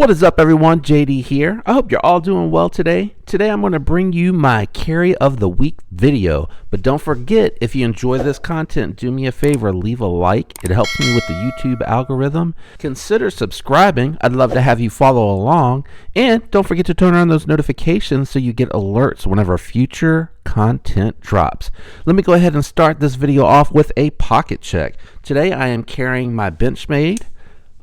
What is up, everyone? JD here. I hope you're all doing well today. Today I'm going to bring you my Carry of the Week video. But don't forget, if you enjoy this content, do me a favor, leave a like. It helps me with the YouTube algorithm. Consider subscribing. I'd love to have you follow along. And don't forget to turn on those notifications so you get alerts whenever future content drops. Let me go ahead and start this video off with a pocket check. Today I am carrying my Benchmade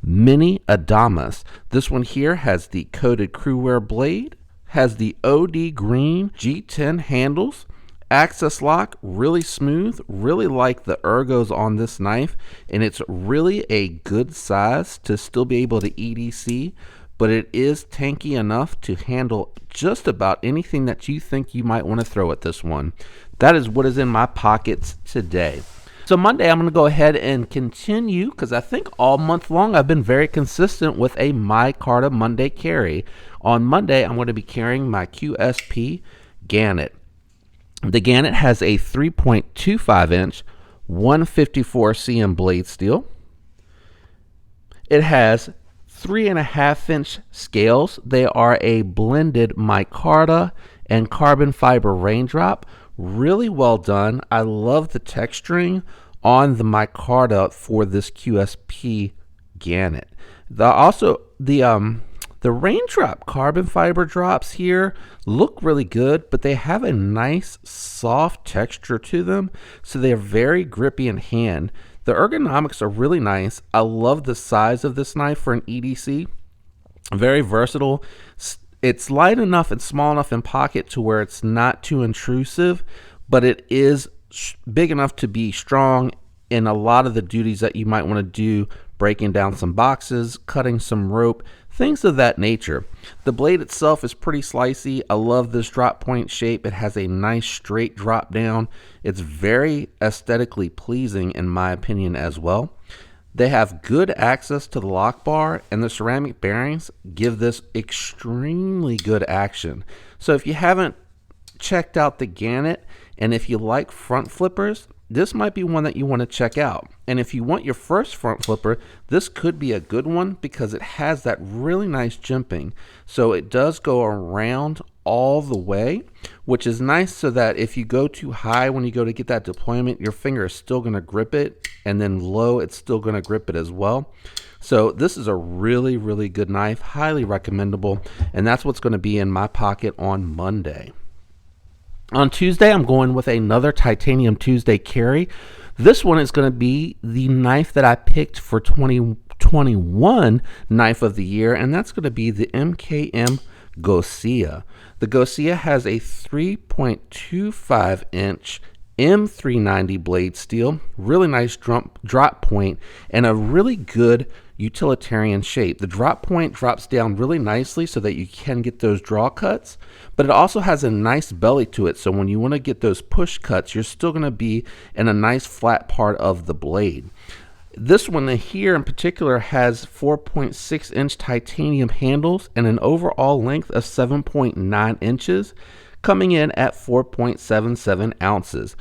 Mini Adamas. This one here has the coated crewwear blade, has the OD green G10 handles, access lock, really smooth, really like the ergos on this knife, and it's really a good size to still be able to EDC, but it is tanky enough to handle just about anything that you think you might want to throw at this one. That is what is in my pockets today. So Monday, I'm going to go ahead and continue because I think all month long I've been very consistent with a micarta Monday carry. On Monday, I'm going to be carrying my QSP Gannet. The Gannet has a 3.25 inch 154 cm blade steel. It has 3.5 inch scales. They are a blended micarta and carbon fiber raindrop. Really well done. I love the texturing on the micarta for this QSP Gannet. The raindrop carbon fiber drops here look really good, but they have a nice soft texture to them, so they're very grippy in hand. The ergonomics are really nice. I love the size of this knife for an EDC. Very versatile. It's light enough and small enough in pocket to where it's not too intrusive, but it is big enough to be strong in a lot of the duties that you might want to do, breaking down some boxes, cutting some rope, things of that nature. The blade itself is pretty slicey. I love this drop point shape. It has a nice straight drop down. It's very aesthetically pleasing in my opinion as well. They have good access to the lock bar, and the ceramic bearings give this extremely good action. So if you haven't checked out the Gannet, and if you like front flippers, this might be one that you want to check out. And if you want your first front flipper, this could be a good one because it has that really nice jimping. So it does go around all the way, which is nice so that if you go too high when you go to get that deployment, your finger is still going to grip it, and then low, it's still going to grip it as well. So this is a really, really good knife, highly recommendable, and that's what's going to be in my pocket on Monday. On Tuesday, I'm going with another Titanium Tuesday carry. This one is going to be the knife that I picked for 2021 Knife of the Year, and that's going to be the MKM Goccia. The Goccia has a 3.25 inch M390 blade steel, really nice drop point, and a really good utilitarian shape. The drop point drops down really nicely so that you can get those draw cuts, but it also has a nice belly to it, so when you want to get those push cuts, you're still going to be in a nice flat part of the blade. This one here in particular has 4.6 inch titanium handles and an overall length of 7.9 inches, coming in at 4.77 ounces.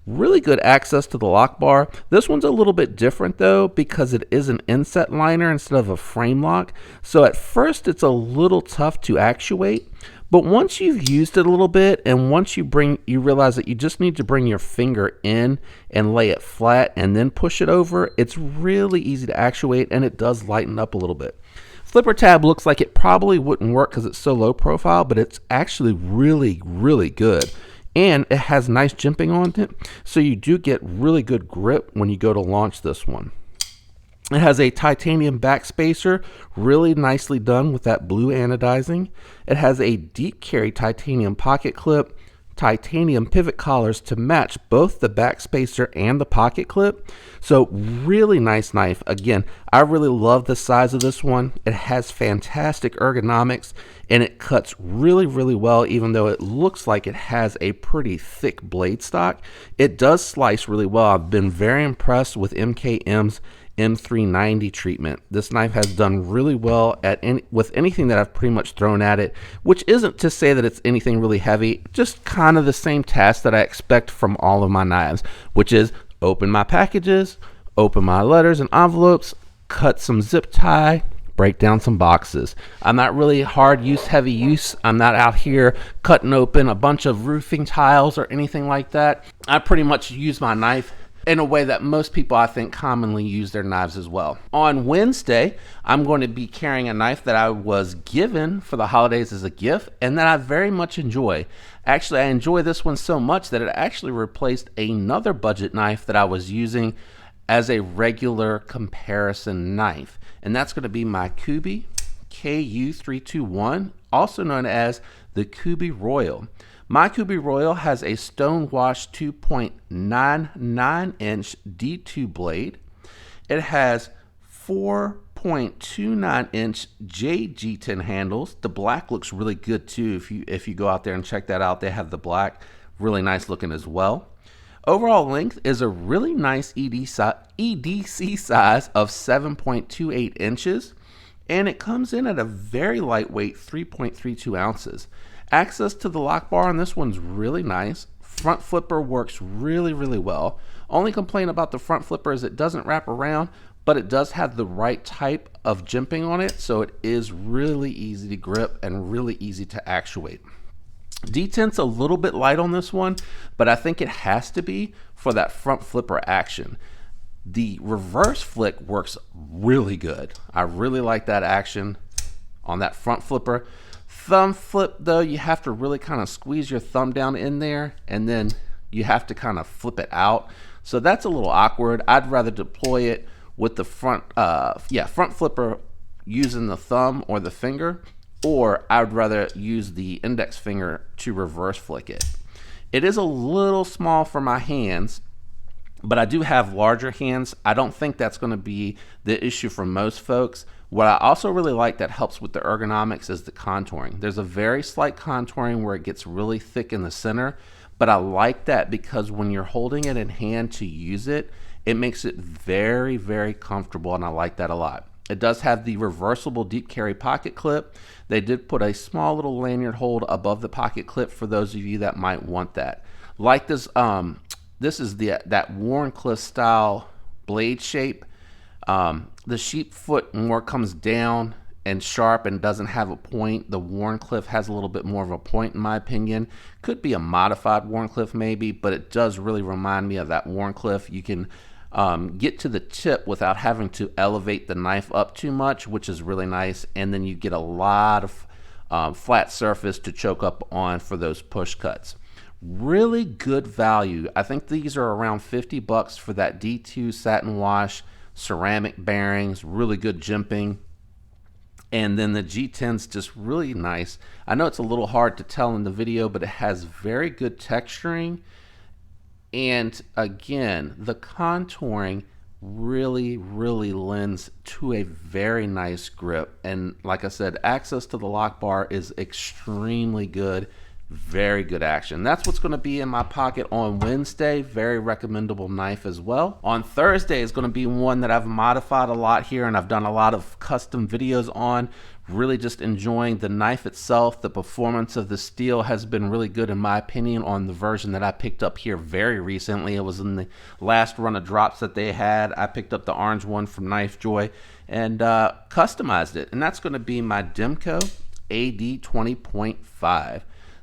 Really good access to the lock bar. This one's a little bit different though because it is an inset liner instead of a frame lock. So at first it's a little tough to actuate, but once you've used it a little bit and once you realize that you just need to bring your finger in and lay it flat and then push it over, it's really easy to actuate, and it does lighten up a little bit. Flipper tab looks like it probably wouldn't work because it's so low profile, but it's actually really, really good. And it has nice jimping on it, so you do get really good grip when you go to launch this one. It has a titanium backspacer, really nicely done with that blue anodizing. It has a deep carry titanium pocket clip, titanium pivot collars to match both the backspacer and the pocket clip. So really nice knife. Again, I really love the size of this one. It has fantastic ergonomics and it cuts really, really well, even though it looks like it has a pretty thick blade stock. It does slice really well. I've been very impressed with MKM's M390 treatment. This knife has done really well with anything that I've pretty much thrown at it, which isn't to say that it's anything really heavy, just kind of the same task that I expect from all of my knives, which is open my packages, open my letters and envelopes, cut some zip tie, break down some boxes. I'm not really hard use, heavy use. I'm not out here cutting open a bunch of roofing tiles or anything like that. I pretty much use my knife in a way that most people, I think, commonly use their knives as well. On Wednesday, I'm going to be carrying a knife that I was given for the holidays as a gift and that I very much enjoy. Actually, I enjoy this one so much that it actually replaced another budget knife that I was using as a regular comparison knife. And that's going to be my Kubey KU321, also known as the Kubey Royal. My Kubey Royal has a stonewashed 2.99 inch D2 blade. It has 4.29 inch JG10 handles. The black looks really good too. If you go out there and check that out, they have the black, really nice looking as well. Overall length is a really nice EDC size of 7.28 inches, and it comes in at a very lightweight 3.32 ounces. Access to the lock bar on this one's really nice. Front flipper works really, really well. Only complaint about the front flipper is it doesn't wrap around, but it does have the right type of jimping on it, so it is really easy to grip and really easy to actuate. Detent's a little bit light on this one, but I think it has to be for that front flipper action. The reverse flick works really good. I really like that action on that front flipper. Thumb flip though, you have to really kind of squeeze your thumb down in there and then you have to kind of flip it out. So that's a little awkward. I'd rather deploy it with the front flipper using the thumb or the finger, or I'd rather use the index finger to reverse flick it. It is a little small for my hands, but I do have larger hands. I don't think that's going to be the issue for most folks. What I also really like that helps with the ergonomics is the contouring. There's a very slight contouring where it gets really thick in the center, but I like that because when you're holding it in hand to use it, it makes it very, very comfortable, and I like that a lot. It does have the reversible deep carry pocket clip. They did put a small little lanyard hold above the pocket clip for those of you that might want that. Like this, this is that Wharncliffe style blade shape. The sheep foot more comes down and sharp and doesn't have a point. The Wharncliffe has a little bit more of a point in my opinion. Could be a modified Wharncliffe maybe, but it does really remind me of that Wharncliffe. You can get to the tip without having to elevate the knife up too much, which is really nice, and then you get a lot of flat surface to choke up on for those push cuts. Really good value. I think these are around 50 bucks for that D2 satin wash, ceramic bearings, really good jimping, and then the G10's just really nice. I know it's a little hard to tell in the video, but it has very good texturing, and again, the contouring really lends to a very nice grip. And like I said, access to the lock bar is extremely good. Very good action. That's what's going to be in my pocket on Wednesday. Very recommendable knife as well. On Thursday is going to be one that I've modified a lot here and I've done a lot of custom videos on. Really just enjoying the knife itself. The performance of the steel has been really good in my opinion on the version that I picked up here very recently. It was in the last run of drops that they had. I picked up the orange one from Knife Joy and customized it. And that's going to be my Demko AD20.5.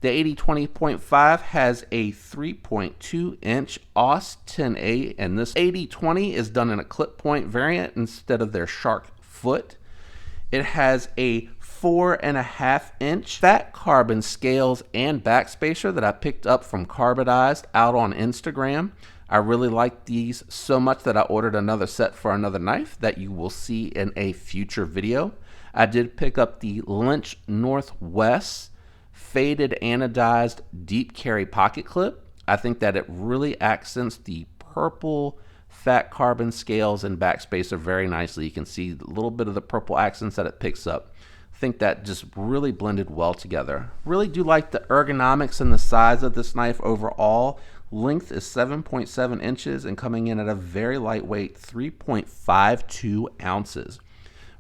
The AD20.5 has a 3.2 inch AUS 10A, and this AD20 is done in a clip point variant instead of their shark foot. It has a 4.5 inch fat carbon scales and backspacer that I picked up from Carbonized out on Instagram. I really like these so much that I ordered another set for another knife that you will see in a future video. I did pick up the Lynch Northwest faded anodized deep carry pocket clip. I think that it really accents the purple fat carbon scales and backspacer very nicely. You can see a little bit of the purple accents that it picks up. I think that just really blended well together. Really do like the ergonomics and the size of this knife overall. Length is 7.7 inches and coming in at a very lightweight 3.52 ounces.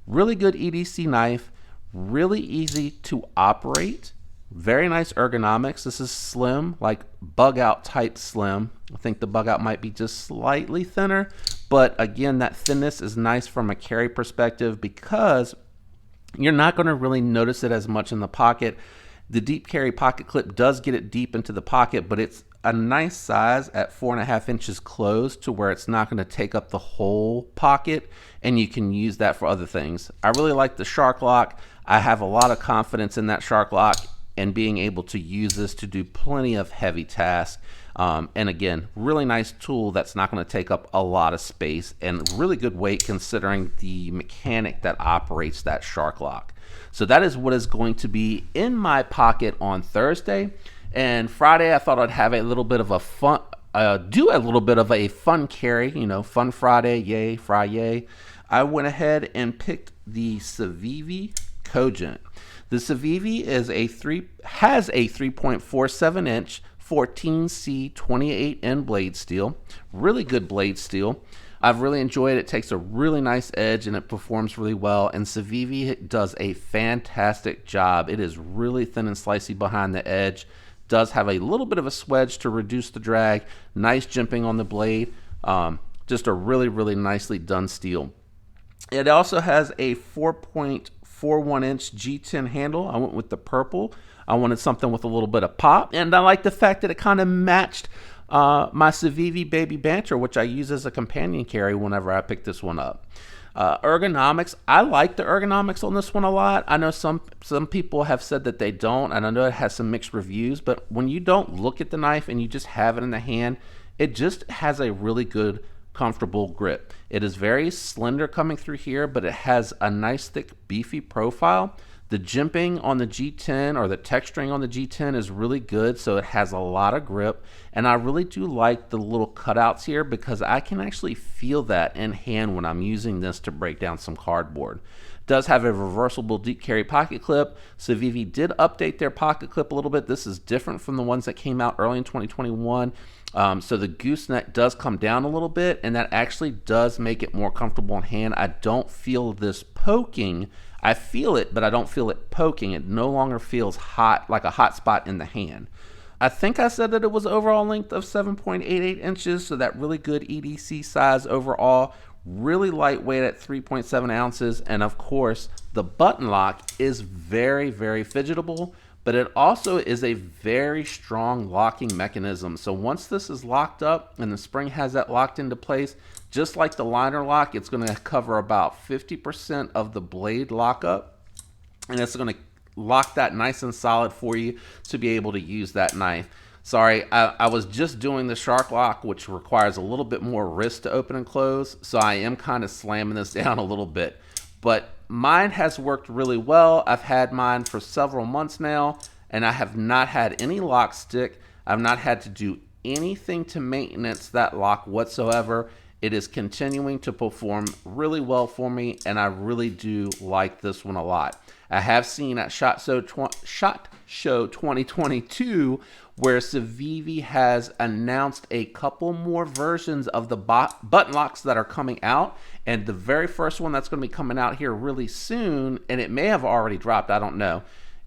Really good EDC knife, really easy to operate. Very nice ergonomics. This is slim, like bug out type slim. I think the bug out might be just slightly thinner, but again, that thinness is nice from a carry perspective because You're not going to really notice it as much in the pocket. The deep carry pocket clip does get it deep into the pocket, but it's a nice size at 4.5 inches closed to where it's not going to take up the whole pocket, and you can use that for other things. I really like the Shark Lock. I have a lot of confidence in that Shark Lock and being able to use this to do plenty of heavy tasks. And again, really nice tool that's not going to take up a lot of space, and really good weight considering the mechanic that operates that Shark Lock. So that is what is going to be in my pocket on Thursday. And Friday, I thought I'd have a little bit of a fun, fun carry, you know, Fun Friday, yay, fry yay. I went ahead and picked the Civivi Cogent. The Civivi has a 3.47 inch 14C 28N blade steel. Really good blade steel. I've really enjoyed it. It takes a really nice edge and it performs really well. And Civivi does a fantastic job. It is really thin and slicey behind the edge. Does have a little bit of a swedge to reduce the drag. Nice jimping on the blade. Just a really, really nicely done steel. It also has a 4.41 inch G10 handle. I went with the purple. I wanted something with a little bit of pop. And I like the fact that it kind of matched my Civivi Baby Banter, which I use as a companion carry whenever I pick this one up. Ergonomics, I like the ergonomics on this one a lot. I know some people have said that they don't, and I know it has some mixed reviews, but when you don't look at the knife and you just have it in the hand, it just has a really good, comfortable grip. It is very slender coming through here, but it has a nice, thick, beefy profile. The jimping on the G10 or the texturing on the G10 is really good, so it has a lot of grip. And I really do like the little cutouts here because I can actually feel that in hand when I'm using this to break down some cardboard. It does have a reversible deep carry pocket clip. Civivi did update their pocket clip a little bit. This is different from the ones that came out early in 2021. So the gooseneck does come down a little bit, and that actually does make it more comfortable in hand. I don't feel this poking. I feel it, but I don't feel it poking. It no longer feels hot, like a hot spot in the hand. I think I said that it was overall length of 7.88 inches, so that really good EDC size overall. Really lightweight at 3.7 ounces, and of course, the button lock is very, very fidgetable, but it also is a very strong locking mechanism. So once this is locked up and the spring has that locked into place, just like the liner lock, it's going to cover about 50% of the blade lockup, and it's going to lock that nice and solid for you to be able to use that knife. Sorry, I was just doing the Shark Lock, which requires a little bit more wrist to open and close, so I am kind of slamming this down a little bit. But mine has worked really well. I've had mine for several months now, and I have not had any lock stick. I've not had to do anything to maintenance that lock whatsoever. It is continuing to perform really well for me, and I really do like this one a lot. I have seen at SHOT Show 2022 where Civivi has announced a couple more versions of the button locks that are coming out, and the very first one that's going to be coming out here really soon, and it may have already dropped, I don't know,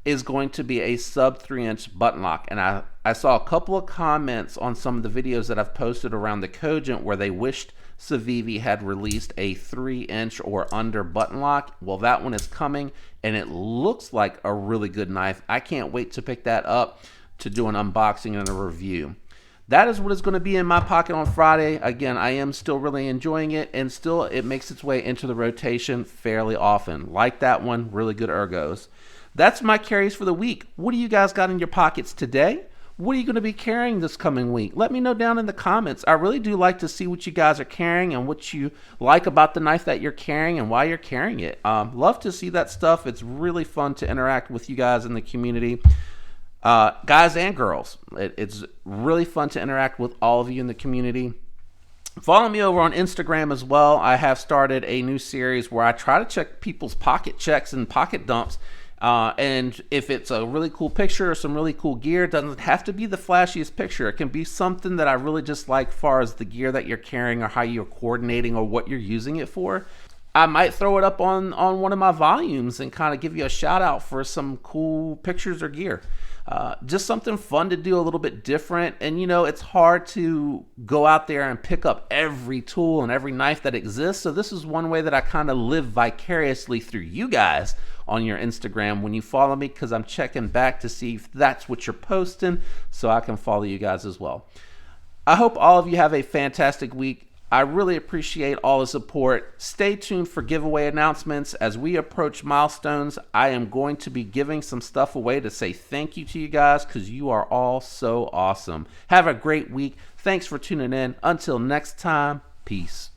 is going to be a sub 3-inch button lock. And I saw a couple of comments on some of the videos that I've posted around the Cogent where they wished Civivi had released a 3-inch or under button lock. Well, that one is coming, and it looks like a really good knife. I can't wait to pick that up to do an unboxing and a review. That is what is going to be in my pocket on Friday. Again, I am still really enjoying it, and still it makes its way into the rotation fairly often. Like that one, really good ergos. That's my carries for the week. What do you guys got in your pockets today? What are you going to be carrying this coming week? Let me know down in the comments. I really do like to see what you guys are carrying and what you like about the knife that you're carrying and why you're carrying it. Love to see that stuff. It's really fun to interact with you guys in the community. Guys and girls, it's really fun to interact with all of you in the community. Follow me over on Instagram as well. I have started a new series where I try to check people's pocket checks and pocket dumps. And if it's a really cool picture or some really cool gear, it doesn't have to be the flashiest picture. It can be something that I really just like as far as the gear that you're carrying or how you're coordinating or what you're using it for. I might throw it up on one of my volumes and kind of give you a shout out for some cool pictures or gear. Just something fun to do, a little bit different. And it's hard to go out there and pick up every tool and every knife that exists. So this is one way that I kind of live vicariously through you guys on your Instagram when you follow me, because I'm checking back to see if that's what you're posting so I can follow you guys as well. I hope all of you have a fantastic week. I really appreciate all the support. Stay tuned for giveaway announcements. As we approach milestones, I am going to be giving some stuff away to say thank you to you guys, because you are all so awesome. Have a great week. Thanks for tuning in. Until next time, peace.